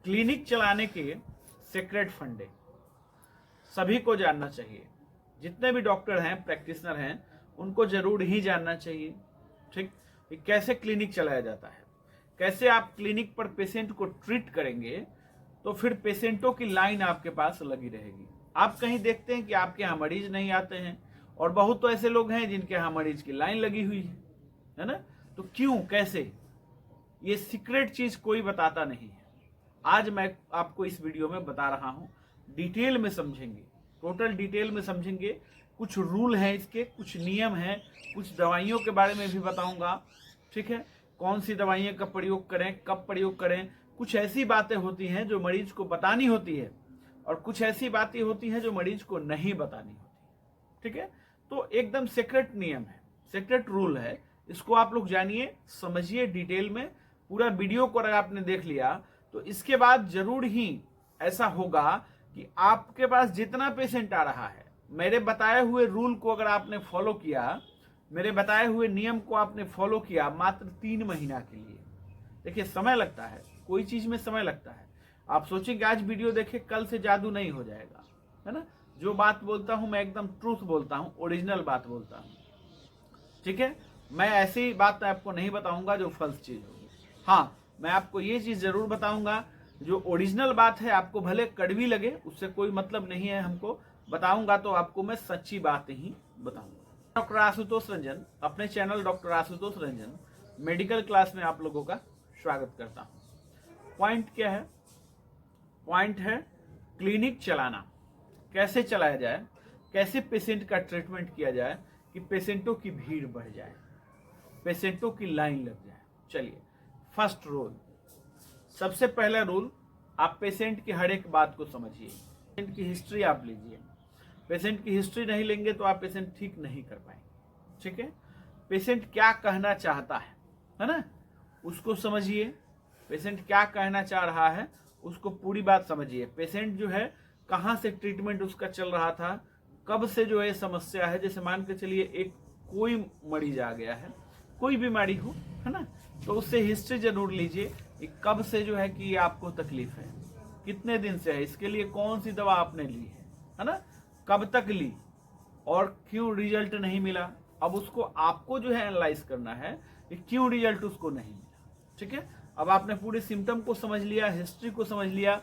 Clinic चलाने के secret फंडे सभी को जानना चाहिए। जितने भी डॉक्टर हैं, प्रैक्टिशनर हैं, उनको जरूर ही जानना चाहिए। ठीक, कि कैसे क्लिनिक चलाया जाता है, कैसे आप क्लिनिक पर पेशेंट को ट्रीट करेंगे तो फिर पेशेंटों की लाइन आपके पास लगी रहेगी। आप कहीं देखते हैं कि आपके यहाँ मरीज नहीं आते हैं, और बहुत तो ऐसे लोग हैं जिनके यहाँ मरीज की लाइन लगी हुई है ना। तो क्यों, कैसे, ये सीक्रेट चीज कोई बताता नहीं है। आज मैं आपको इस वीडियो में बता रहा हूं, डिटेल में समझेंगे, टोटल डिटेल में समझेंगे। कुछ रूल हैं इसके, कुछ नियम हैं, कुछ दवाइयों के बारे में भी बताऊंगा। ठीक है, कौन सी दवाइयों का प्रयोग करें, कब प्रयोग करें। कुछ ऐसी बातें होती हैं जो मरीज को बतानी होती है, और कुछ ऐसी बातें होती हैं जो मरीज को नहीं बतानी होती। ठीक है, तो एकदम सीक्रेट नियम है, सीक्रेट रूल है। इसको आप लोग जानिए, समझिए डिटेल में। पूरा वीडियो को अगर आपने देख लिया तो इसके बाद जरूर ही ऐसा होगा कि आपके पास जितना पेशेंट आ रहा है, मेरे बताए हुए रूल को अगर आपने फॉलो किया, मेरे बताए हुए नियम को आपने फॉलो किया मात्र 3 महीना के लिए। देखिए, समय लगता है, कोई चीज में समय लगता है। आप सोचेंगे आज वीडियो देखे कल से जादू नहीं हो जाएगा, है ना। जो बात बोलता हूं मैं एकदम ट्रूथ बोलता हूं, ओरिजिनल बात बोलता हूं। ठीक है, मैं ऐसी बात आपको नहीं बताऊंगा जो फल्स चीज होगी। हाँ, मैं आपको ये चीज जरूर बताऊंगा जो ओरिजिनल बात है। आपको भले कड़वी लगे, उससे कोई मतलब नहीं है हमको। बताऊंगा तो आपको मैं सच्ची बात ही बताऊंगा। डॉक्टर आशुतोष रंजन, अपने channel doctor Ashutosh Ranjan medical class में आप लोगों का स्वागत करता हूं। पॉइंट क्या है? पॉइंट है क्लिनिक चलाना। कैसे चलाया जाए, कैसे पेशेंट का ट्रीटमेंट किया जाए कि पेशेंटों की भीड़ बढ़ जाए, पेशेंटों की लाइन लग जाए। चलिए, फर्स्ट रूल, सबसे पहला रूल, आप पेशेंट की हर एक बात को समझिए। पेशेंट की हिस्ट्री आप लीजिए। पेशेंट की हिस्ट्री नहीं लेंगे तो आप पेशेंट ठीक नहीं कर पाएंगे। ठीक है, पेशेंट क्या कहना चाहता है ना, उसको समझिए। पेशेंट क्या कहना चाह रहा है उसको पूरी बात समझिए। पेशेंट जो है कहाँ से ट्रीटमेंट उसका चल रहा था, कब से जो है समस्या है। जैसे मान के चलिए एक कोई मरीज आ गया है, कोई बीमारी हो, है ना, तो उससे हिस्ट्री जरूर लीजिए कि कब से जो है कि आपको तकलीफ है, कितने दिन से है, इसके लिए कौन सी दवा आपने ली है ना, कब तक ली और क्यों रिजल्ट नहीं मिला। अब उसको आपको जो है एनालाइज करना है कि क्यों रिजल्ट उसको नहीं मिला। ठीक है, अब आपने पूरे सिम्टम को समझ लिया, हिस्ट्री को समझ लिया।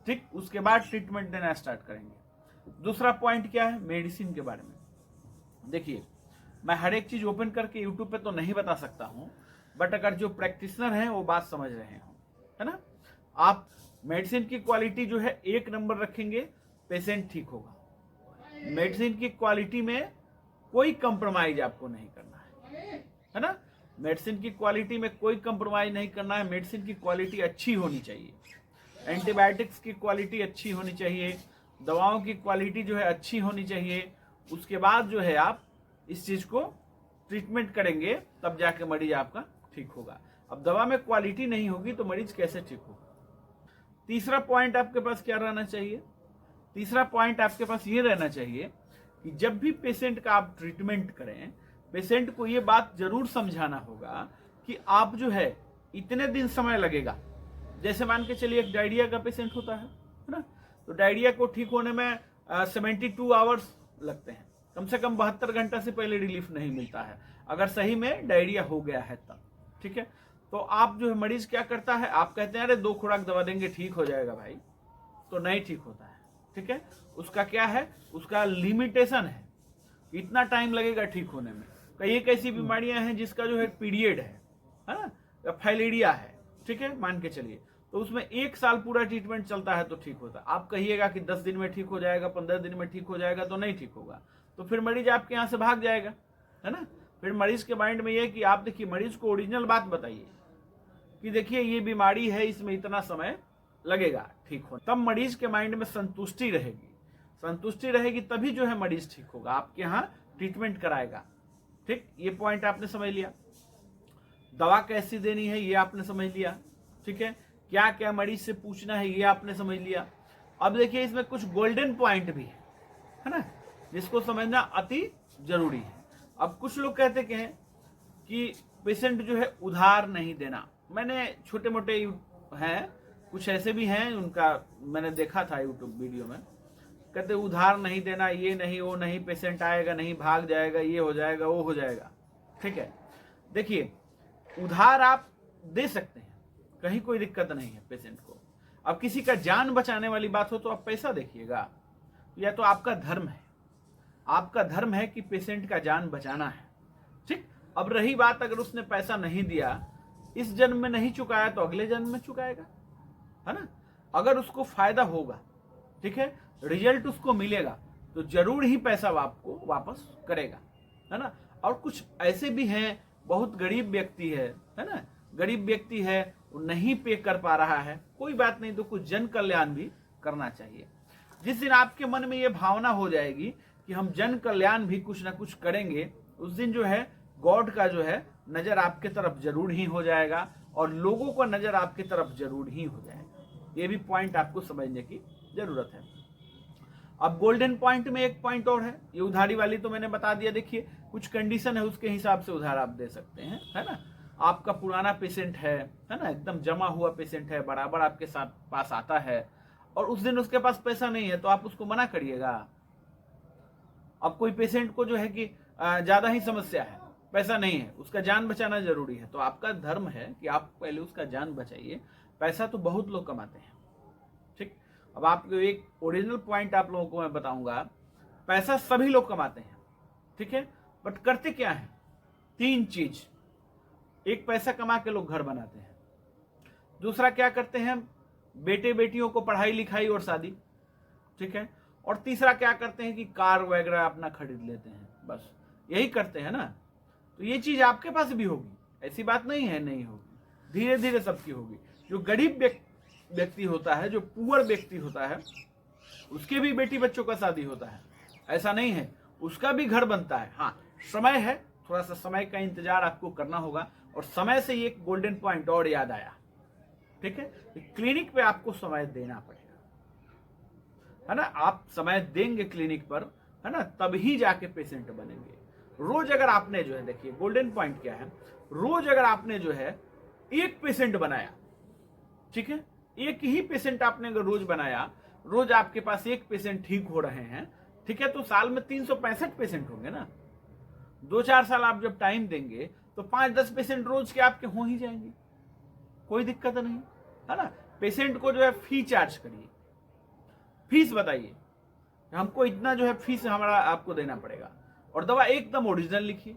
ठीक, उसके बाद ट्रीटमेंट देना स्टार्ट करेंगे। दूसरा पॉइंट क्या है? मेडिसिन के बारे में। देखिए, मैं हर एक चीज ओपन करके यूट्यूब पे तो नहीं बता सकता हूं, बट अगर जो प्रैक्टिशनर हैं वो बात समझ रहे हो, है ना, आप मेडिसिन की क्वालिटी जो है 1 नंबर रखेंगे, पेशेंट ठीक होगा। मेडिसिन की क्वालिटी में कोई कंप्रोमाइज आपको नहीं करना है ना। मेडिसिन की क्वालिटी में कोई कंप्रोमाइज नहीं करना है। मेडिसिन की क्वालिटी अच्छी होनी चाहिए, एंटीबायोटिक्स की क्वालिटी अच्छी होनी चाहिए, दवाओं की क्वालिटी जो है अच्छी होनी चाहिए। उसके बाद जो है आप इस चीज को ट्रीटमेंट करेंगे, तब जाके मरीज आपका ठीक होगा। अब दवा में क्वालिटी नहीं होगी तो मरीज कैसे ठीक होगा? तीसरा पॉइंट आपके पास क्या रहना चाहिए? तीसरा पॉइंट आपके पास ये रहना चाहिए कि जब भी पेशेंट का आप ट्रीटमेंट करें, पेशेंट को ये बात जरूर समझाना होगा कि आप जो है इतने दिन समय लगेगा। जैसे मान के चलिए एक डायरिया का पेशेंट होता है ना, तो डायरिया को ठीक होने में 72 आवर्स लगते हैं। कम से कम 72 घंटा से पहले रिलीफ नहीं मिलता है, अगर सही में डायरिया हो गया है तब। ठीक है, तो आप जो है मरीज क्या करता है, आप कहते हैं अरे 2 खुराक दवा देंगे ठीक हो जाएगा भाई, तो नहीं ठीक होता है। ठीक है, उसका क्या है, उसका लिमिटेशन है, इतना टाइम लगेगा ठीक होने में। कई एक ऐसी बीमारियां हैं जिसका जो है पीरियड है ना, फाइलेरिया है, ठीक है, मान के चलिए, तो उसमें 1 साल पूरा ट्रीटमेंट चलता है तो ठीक होता है। आप कहिएगा कि 10 दिन में ठीक हो जाएगा, 15 दिन में ठीक हो जाएगा, तो नहीं ठीक होगा, तो फिर मरीज आपके यहाँ से भाग जाएगा, है ना। फिर मरीज के माइंड में ये कि आप देखिए, मरीज को ओरिजिनल बात बताइए कि देखिए ये बीमारी है, इसमें इतना समय लगेगा ठीक हो, तब मरीज के माइंड में संतुष्टि रहेगी। संतुष्टि रहेगी तभी जो है मरीज ठीक होगा, आपके यहाँ ट्रीटमेंट कराएगा। ठीक, ये पॉइंट आपने समझ लिया। दवा कैसी देनी है ये आपने समझ लिया। ठीक है, क्या क्या मरीज से पूछना है ये आपने समझ लिया। अब देखिए, इसमें कुछ गोल्डन पॉइंट भी है ना, जिसको समझना अति जरूरी है। अब कुछ लोग कहते हैं कि पेशेंट जो है उधार नहीं देना। मैंने छोटे मोटे हैं कुछ ऐसे भी हैं, उनका मैंने देखा था यूट्यूब वीडियो में, कहते उधार नहीं देना, ये नहीं वो नहीं, पेशेंट आएगा नहीं, भाग जाएगा, ये हो जाएगा वो हो जाएगा। ठीक है, देखिए उधार आप दे सकते हैं, कहीं कोई दिक्कत नहीं है पेशेंट को। अब किसी का जान बचाने वाली बात हो तो आप पैसा देखिएगा, या तो आपका धर्म है, आपका धर्म है कि पेशेंट का जान बचाना है। ठीक, अब रही बात अगर उसने पैसा नहीं दिया, इस जन्म में नहीं चुकाया तो अगले जन्म में चुकाएगा, है ना। अगर उसको फायदा होगा, ठीक है, रिजल्ट उसको मिलेगा, तो जरूर ही पैसा आपको वापस करेगा, है ना। और कुछ ऐसे भी हैं, बहुत गरीब व्यक्ति है ना, गरीब व्यक्ति है, वो नहीं पे कर पा रहा है, कोई बात नहीं, तो कुछ जन कल्याण भी करना चाहिए। जिस दिन आपके मन में ये भावना हो जाएगी कि हम जन कल्याण भी कुछ ना कुछ करेंगे, उस दिन जो है गॉड का जो है नजर आपके तरफ जरूर ही हो जाएगा, और लोगों का नजर आपके तरफ जरूर ही हो जाएगा। ये भी पॉइंट आपको समझने की जरूरत है। अब गोल्डन पॉइंट में एक पॉइंट और है, ये उधारी वाली तो मैंने बता दिया। देखिए कुछ कंडीशन है, उसके हिसाब से उधार आप दे सकते हैं, है ना। आपका पुराना पेशेंट है ना, एकदम जमा हुआ पेशेंट है, बराबर आपके साथ पास आता है, और उस दिन उसके पास पैसा नहीं है, तो आप उसको मना करिएगा। अब कोई पेशेंट को जो है कि ज्यादा ही समस्या है, पैसा नहीं है, उसका जान बचाना जरूरी है, तो आपका धर्म है कि आप पहले उसका जान बचाइए। पैसा तो बहुत लोग कमाते हैं। ठीक, अब आपको एक ओरिजिनल पॉइंट आप लोगों को मैं बताऊंगा, पैसा सभी लोग कमाते हैं, ठीक है, बट करते क्या है, तीन चीज। एक, पैसा कमा के लोग घर बनाते हैं। दूसरा क्या करते हैं, बेटे बेटियों को पढ़ाई लिखाई और शादी, ठीक है। और तीसरा क्या करते हैं कि कार वगैरह अपना खरीद लेते हैं, बस यही करते हैं ना। तो ये चीज आपके पास भी होगी, ऐसी बात नहीं है नहीं होगी, धीरे धीरे सबकी होगी। जो गरीब व्यक्ति होता है, जो पुअर व्यक्ति होता है, उसके भी बेटी बच्चों का शादी होता है, ऐसा नहीं है, उसका भी घर बनता है। हाँ, समय है, थोड़ा सा समय का इंतजार आपको करना होगा। और समय से एक गोल्डन पॉइंट और याद आया, ठीक है, क्लिनिक पे आपको समय देना पड़ेगा, है ना। आप समय देंगे क्लिनिक पर, है ना, तभी जाके पेशेंट बनेंगे। रोज अगर आपने जो है, देखिए गोल्डन पॉइंट क्या है, रोज अगर आपने जो है एक पेशेंट बनाया, ठीक है, एक ही पेशेंट आपने अगर रोज बनाया, रोज आपके पास एक पेशेंट ठीक हो रहे हैं, ठीक है, तो साल में 365 पेशेंट होंगे ना। 2-4 साल आप जब टाइम देंगे तो 5-10 पेशेंट रोज के आपके हो ही जाएंगे, कोई दिक्कत नहीं, है ना। पेशेंट को जो है फी चार्ज करिए, फीस बताइए, हमको इतना जो है फीस हमारा आपको देना पड़ेगा। और दवा एकदम ओरिजिनल लिखिए,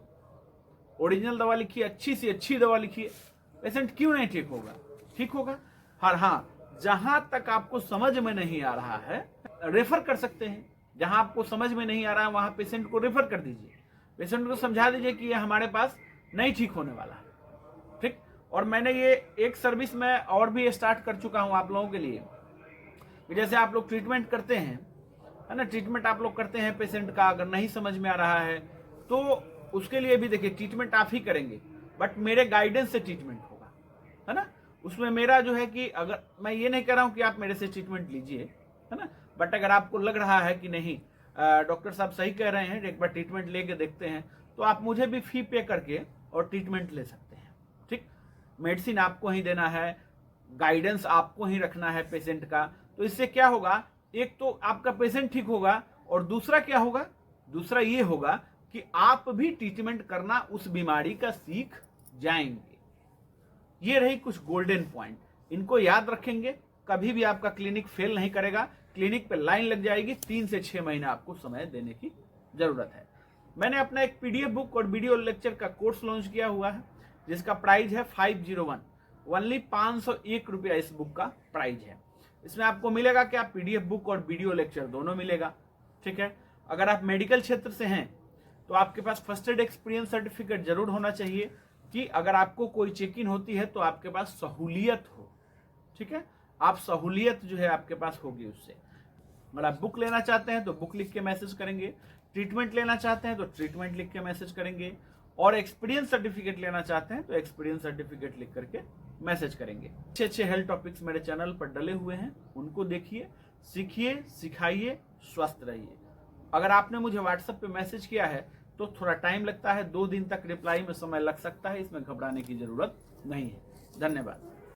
ओरिजिनल दवा लिखिए, अच्छी सी अच्छी दवा लिखिए। पेशेंट क्यों नहीं ठीक होगा, ठीक होगा। हाँ, जहां तक आपको समझ में नहीं आ रहा है रेफर कर सकते हैं, जहां आपको समझ में नहीं आ रहा है वहां पेशेंट को रेफर कर दीजिए, पेशेंट को समझा दीजिए कि ये हमारे पास नहीं ठीक होने वाला है, ठीक। और मैंने ये एक सर्विस में और भी स्टार्ट कर चुका हूं आप लोगों के लिए, जैसे आप लोग ट्रीटमेंट करते हैं, है ना, ट्रीटमेंट आप लोग करते हैं पेशेंट का, अगर नहीं समझ में आ रहा है तो उसके लिए भी देखिए ट्रीटमेंट आप ही करेंगे, बट मेरे गाइडेंस से ट्रीटमेंट होगा, है ना। उसमें मेरा जो है कि अगर मैं ये नहीं कह रहा हूं कि आप मेरे से ट्रीटमेंट लीजिए, है ना, बट अगर आपको लग रहा है कि नहीं डॉक्टर साहब सही कह रहे हैं, एक बार ट्रीटमेंट लेके देखते हैं, तो आप मुझे भी फी पे करके और ट्रीटमेंट ले सकते हैं, ठीक। मेडिसिन आपको ही देना है, गाइडेंस आपको ही रखना है पेशेंट का। तो इससे क्या होगा, एक तो आपका पेशेंट ठीक होगा, और दूसरा क्या होगा, दूसरा ये होगा कि आप भी ट्रीटमेंट करना उस बीमारी का सीख जाएंगे। ये रही कुछ गोल्डन पॉइंट, इनको याद रखेंगे, कभी भी आपका क्लिनिक फेल नहीं करेगा। क्लिनिक पे लाइन लग जाएगी, 3 से 6 महीना आपको समय देने की जरूरत है। मैंने अपना एक पीडीएफ बुक और वीडियो लेक्चर का कोर्स लॉन्च किया हुआ है, जिसका प्राइस है 501, ओनली 501 रुपया इस बुक का प्राइस है। इसमें आपको मिलेगा क्या, पीडीएफ बुक और वीडियो लेक्चर दोनों मिलेगा, ठीक है। अगर आप मेडिकल क्षेत्र से हैं तो आपके पास फर्स्ट एड एक्सपीरियंस सर्टिफिकेट जरूर होना चाहिए, कि अगर आपको कोई चेक इन होती है तो आपके पास सहूलियत हो, ठीक है, आप सहूलियत जो है आपके पास होगी उससे। अगर आप बुक लेना चाहते हैं तो बुक लिख के मैसेज करेंगे, ट्रीटमेंट लेना चाहते हैं तो ट्रीटमेंट लिख के मैसेज करेंगे, और एक्सपीरियंस सर्टिफिकेट लेना चाहते हैं तो एक्सपीरियंस सर्टिफिकेट लिख करके मैसेज करेंगे। अच्छे हेल्थ टॉपिक्स मेरे चैनल पर डले हुए हैं, उनको देखिए, सीखिए, सिखाइए, स्वस्थ रहिए। अगर आपने मुझे व्हाट्सएप पे मैसेज किया है तो थोड़ा टाइम लगता है, 2 दिन तक रिप्लाई में समय लग सकता है, इसमें घबराने की जरूरत नहीं है। धन्यवाद।